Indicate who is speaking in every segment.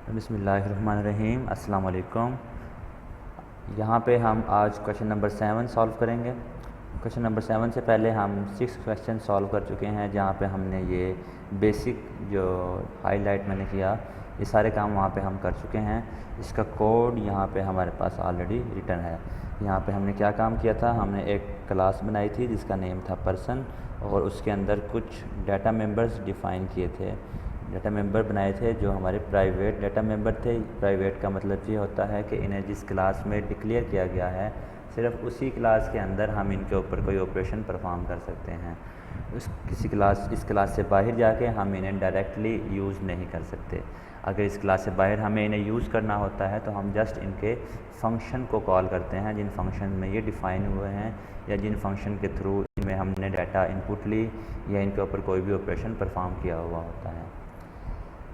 Speaker 1: बिस्मिल्लाहिर्रहमानिर्रहीम। अस्सलाम वालेकुम। यहाँ पे हम आज क्वेश्चन नंबर 7 सॉल्व करेंगे। क्वेश्चन नंबर 7 से पहले हम 6 क्वेश्चन सॉल्व कर चुके हैं, जहाँ पे हमने ये बेसिक जो हाईलाइट मैंने किया, ये सारे काम वहाँ पे हम कर चुके हैं। इसका कोड यहाँ पे हमारे पास ऑलरेडी रिटन है। यहाँ पे हमने क्या काम किया था, हमने एक क्लास बनाई थी जिसका नेम था पर्सन, और उसके अंदर कुछ डाटा मेंबर्स डिफ़ाइन किए थे। डाटा मेंबर बनाए थे जो हमारे प्राइवेट डाटा मेंबर थे। प्राइवेट का मतलब ये होता है कि इन्हें जिस क्लास में डिक्लेयर किया गया है, सिर्फ उसी क्लास के अंदर हम इनके ऊपर कोई ऑपरेशन परफॉर्म कर सकते हैं। इस क्लास से बाहर जाके हम इन्हें डायरेक्टली यूज़ नहीं कर सकते। अगर इस क्लास से बाहर हमें इन्हें यूज़ करना होता है तो हम जस्ट इनके फंक्शन को कॉल करते हैं, जिन फंक्शन में ये डिफ़ाइन हुए हैं, या जिन फंक्शन के थ्रू इनमें हमने डाटा इनपुट ली या इनके ऊपर कोई भी ऑपरेशन परफॉर्म किया हुआ होता है।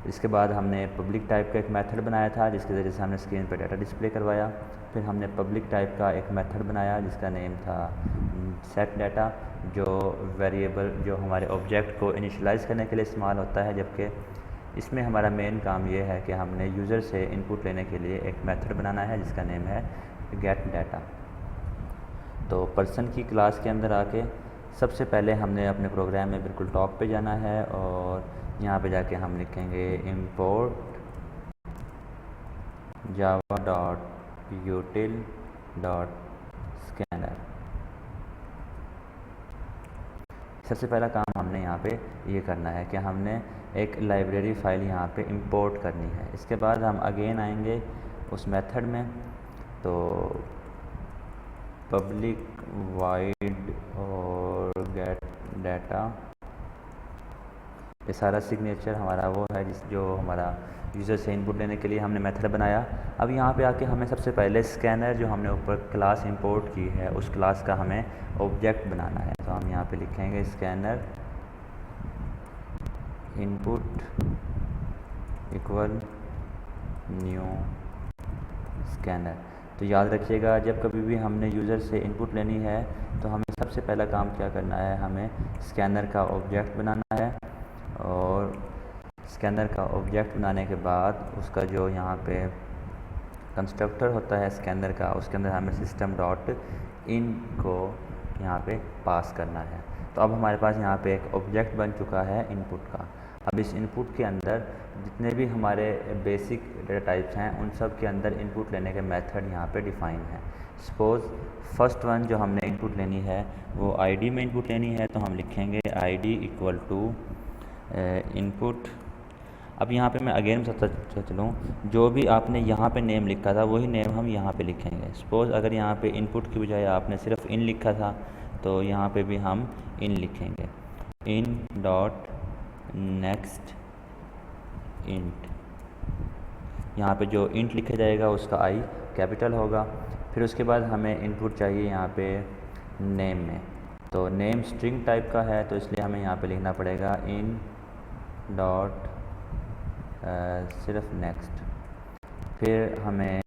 Speaker 1: इसके बाद हमने पब्लिक टाइप का एक मेथड बनाया था जिसके ज़रिए से हमने स्क्रीन पर डाटा डिस्प्ले करवाया। फिर हमने पब्लिक टाइप का एक मेथड बनाया जिसका नेम था सेट डाटा, जो वेरिएबल जो हमारे ऑब्जेक्ट को इनिशियलाइज़ करने के लिए इस्तेमाल होता है, जबकि इसमें हमारा मेन काम ये है कि हमने यूज़र से इनपुट लेने के लिए एक मेथड बनाना है जिसका नेम है गेट डाटा। तो पर्सन की क्लास के अंदर आके सबसे पहले हमने अपने प्रोग्राम में बिल्कुल टॉप पे जाना है, और यहाँ पे जाके हम लिखेंगे import java.util.scanner। सबसे पहला काम हमने यहाँ पे ये करना है कि हमने एक लाइब्रेरी फ़ाइल यहाँ पे इंपोर्ट करनी है। इसके बाद हम अगेन आएंगे उस मेथड में, तो पब्लिक वाइड और गेट डाटा, ये सारा सिग्नेचर हमारा वो है जो हमारा यूज़र से इनपुट लेने के लिए हमने मेथड बनाया। अब यहाँ पे आके हमें सबसे पहले स्कैनर जो हमने ऊपर क्लास इंपोर्ट की है उस क्लास का हमें ऑब्जेक्ट बनाना है। तो हम यहाँ पे लिखेंगे scanner input equal new scanner. तो याद रखिएगा, जब कभी भी हमने यूज़र से इनपुट लेनी है तो हमें सबसे पहला काम क्या करना है, हमें स्कैनर का ऑब्जेक्ट बनाना है, और स्कैनर का ऑब्जेक्ट बनाने के बाद उसका जो यहाँ पे कंस्ट्रक्टर होता है स्कैनर का, उसके अंदर हमें सिस्टम डॉट इन को यहाँ पे पास करना है। तो अब हमारे पास यहाँ पे एक ऑब्जेक्ट बन चुका है इनपुट का। अब इस इनपुट के अंदर जितने भी हमारे बेसिक डेटा टाइप्स हैं उन सब के अंदर इनपुट लेने के मेथड यहाँ पे डिफ़ाइन है। सपोज़ फर्स्ट वन जो हमने इनपुट लेनी है वो आईडी में इनपुट लेनी है, तो हम लिखेंगे आईडी इक्वल टू इनपुट। अब यहाँ पे मैं अगेन बताता चलूँ, जो भी आपने यहाँ पे नेम लिखा था वही नेम हम यहाँ पे लिखेंगे। सपोज़ अगर यहाँ पे इनपुट की बजाय आपने सिर्फ इन लिखा था तो यहाँ पे भी हम इन लिखेंगे, इन डॉट नेक्स्ट इंट। यहाँ पे जो इंट लिखा जाएगा उसका आई कैपिटल होगा। फिर उसके बाद हमें इनपुट चाहिए यहाँ पे नेम में, तो नेम स्ट्रिंग टाइप का है तो इसलिए हमें यहाँ पे लिखना पड़ेगा इन डॉट सिर्फ नेक्स्ट। फिर हमें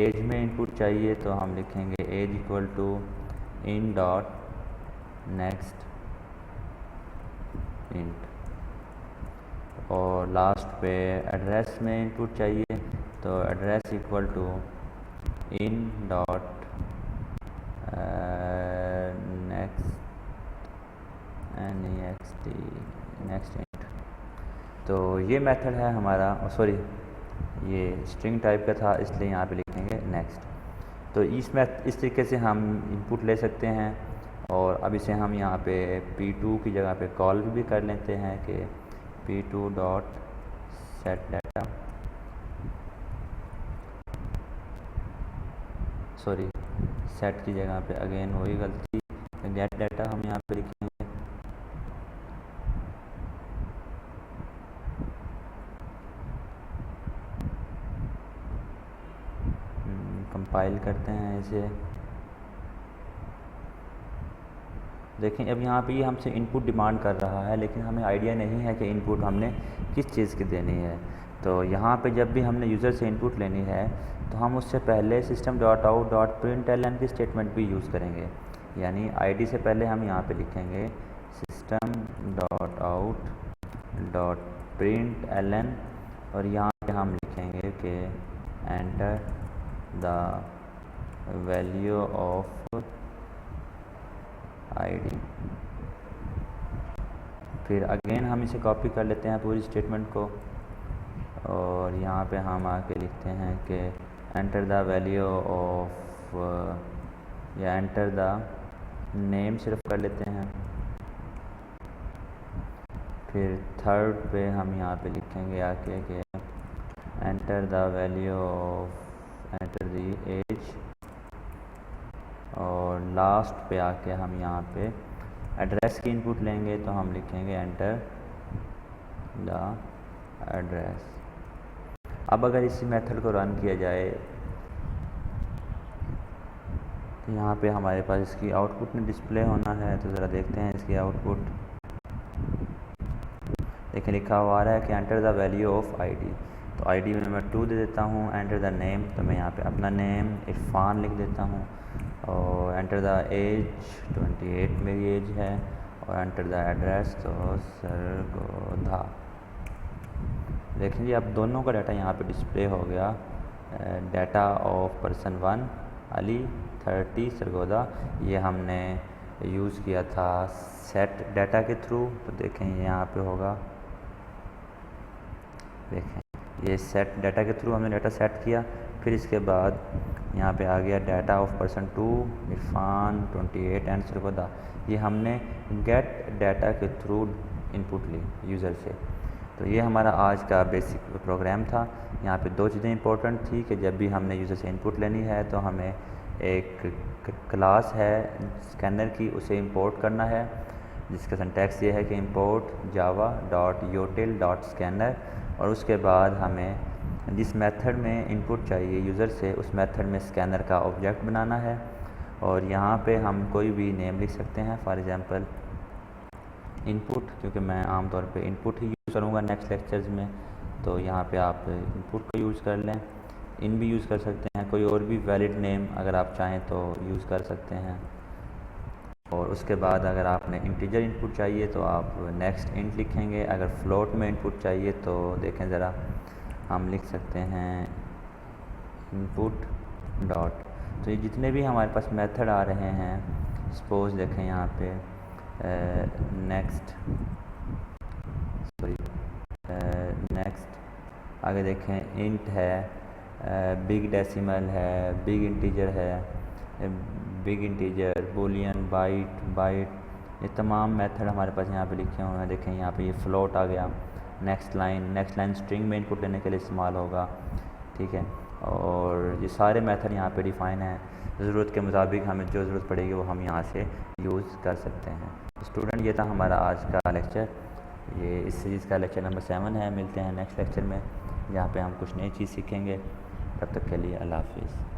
Speaker 1: एज में इनपुट चाहिए तो हम लिखेंगे age equal to in dot next int. और लास्ट पे एड्रेस में इनपुट चाहिए तो address equal to in dot next int. तो ये मेथड है हमारा, सॉरी ये स्ट्रिंग टाइप का था इसलिए यहाँ पे लिखेंगे नेक्स्ट। तो इस तरीके से हम इनपुट ले सकते हैं, और अब इसे हम यहाँ पे P2 की जगह पे कॉल भी कर लेते हैं कि P2 dot set data, sorry set की जगह पे अगेन वही गलती, गेट डाटा हम यहाँ पे लिखेंगे। कंपाइल करते हैं इसे। देखें अब यहाँ पे ये हमसे इनपुट डिमांड कर रहा है, लेकिन हमें आइडिया नहीं है कि इनपुट हमने किस चीज़ की देनी है। तो यहाँ पे जब भी हमने यूज़र से इनपुट लेनी है तो हम उससे पहले system dot out dot print l n की स्टेटमेंट भी यूज़ करेंगे। यानी आईडी से पहले हम यहाँ पे लिखेंगे system dot out dot print l n, और यहाँ पे हम लिखेंगे कि enter the value of ID. फिर अगेन हम इसे कॉपी कर लेते हैं पूरी स्टेटमेंट को, और यहाँ पे हम आके लिखते हैं कि एंटर द वैल्यू ऑफ, या एंटर द नेम सिर्फ कर लेते हैं। फिर थर्ड पे हम यहाँ पे लिखेंगे आके कि enter the value of, enter the age, और लास्ट पे आके हम यहाँ पे एड्रेस की इनपुट लेंगे, तो हम लिखेंगे एंटर द एड्रेस। अब अगर इसी मेथड को रन किया जाए तो यहाँ पे हमारे पास इसकी आउटपुट में डिस्प्ले होना है, तो ज़रा देखते हैं इसकी आउटपुट। देखिए लिखा हुआ आ रहा है कि enter the value of ID, तो आईडी में मैं 2 दे देता हूँ। एंटर द नेम, तो मैं यहाँ पे अपना नेम इरफान लिख देता हूँ, और एंटर द एज 28 मेरी एज है, और एंटर द एड्रेस तो सरगोधा। देखिए अब दोनों का डाटा यहाँ पे डिस्प्ले हो गया। Data of person 1 Ali 30 Sargodha, ये हमने यूज़ किया था सेट डाटा के थ्रू। तो देखें यहाँ पे होगा, देखें ये सेट डाटा के थ्रू हमने डाटा सेट किया। फिर इसके बाद यहाँ पे आ गया data of person 2 Irfan 28 and Sargodha, ये हमने गेट डाटा के थ्रू इनपुट ली यूज़र से। तो ये हमारा आज का बेसिक प्रोग्राम था। यहाँ पे 2 चीज़ें इंपॉर्टेंट थी कि जब भी हमने यूज़र से इनपुट लेनी है तो हमें एक क्लास है स्कैनर की, उसे इंपोर्ट करना है, जिसका सिंटैक्स ये है कि इंपोर्ट java.util.scanner, और उसके बाद हमें जिस मेथड में इनपुट चाहिए यूज़र से उस मेथड में स्कैनर का ऑब्जेक्ट बनाना है। और यहाँ पे हम कोई भी नेम लिख सकते हैं, फॉर एग्ज़ाम्पल इनपुट, क्योंकि मैं आमतौर पे इनपुट ही यूज़ करूँगा नेक्स्ट लेक्चर्स में, तो यहाँ पे आप इनपुट को यूज़ कर लें। इन भी यूज़ कर सकते हैं, कोई और भी वैलिड नेम अगर आप चाहें तो यूज़ कर सकते हैं। और उसके बाद अगर आपने इंटीजर इनपुट चाहिए तो आप नेक्स्ट इंट लिखेंगे। अगर फ्लोट में इनपुट चाहिए तो देखें ज़रा, हम लिख सकते हैं इनपुट डॉट। तो ये जितने भी हमारे पास मेथड आ रहे हैं, सपोज देखें यहाँ पे नेक्स्ट आगे देखें इंट है, बिग डेसिमल है, बिग इंटीजर है, बिग इंटीजर, बूलियन, बाइट, ये तमाम मेथड हमारे पास यहाँ पे लिखे हुए हैं। देखें यहाँ पे ये फ्लोट आ गया। नेक्स्ट लाइन स्ट्रिंग में इनपुट लेने के लिए इस्तेमाल होगा, ठीक है। और ये सारे मेथड यहाँ पे डिफ़ाइन हैं, ज़रूरत के मुताबिक हमें जो ज़रूरत पड़ेगी वो हम यहाँ से यूज़ कर सकते हैं। स्टूडेंट, ये था हमारा आज का लेक्चर, ये इस सीरीज़ का लेक्चर नंबर 7 है। मिलते हैं नेक्स्ट लेक्चर में, जहाँ पे हम कुछ नई चीज़ सीखेंगे। तब तक के लिए अल्लाह हाफिज़।